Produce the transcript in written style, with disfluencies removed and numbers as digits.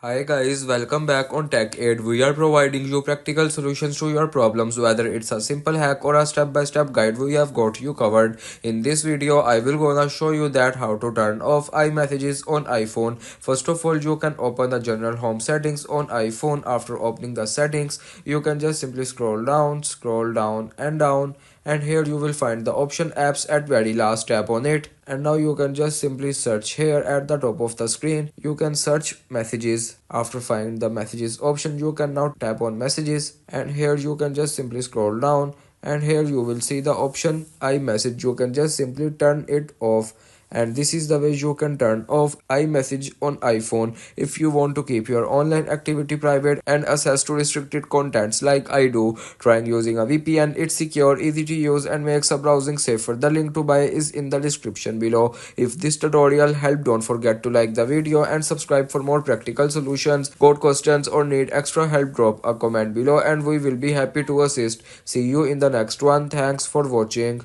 Hi guys, welcome back on Tech Aid. We are providing you practical solutions to your problems, whether it's a simple hack or a step-by-step guide. We have got you covered. In this video, I will gonna show you that how to turn off iMessages on iPhone. First of all, you can open the general home settings on iPhone. After opening the settings, you can just simply scroll down and down, and here you will find the option apps at very last. Tap on it, and now you can just simply search here at the top of the screen. You can search messages. After finding the messages option, you can now tap on messages, and here you can just simply scroll down, and here you will see the option iMessage. You can just simply turn it off, and this is the way you can turn off iMessage on iPhone. If you want to keep your online activity private and access to restricted contents like I do, trying using a VPN. It's secure, easy to use, and makes a browsing safer. The link to buy is in the description below. If this tutorial helped, don't forget to like the video and subscribe for more practical solutions. Got questions or need extra help, drop a comment below and we will be happy to assist. See you in the next one. Thanks for watching.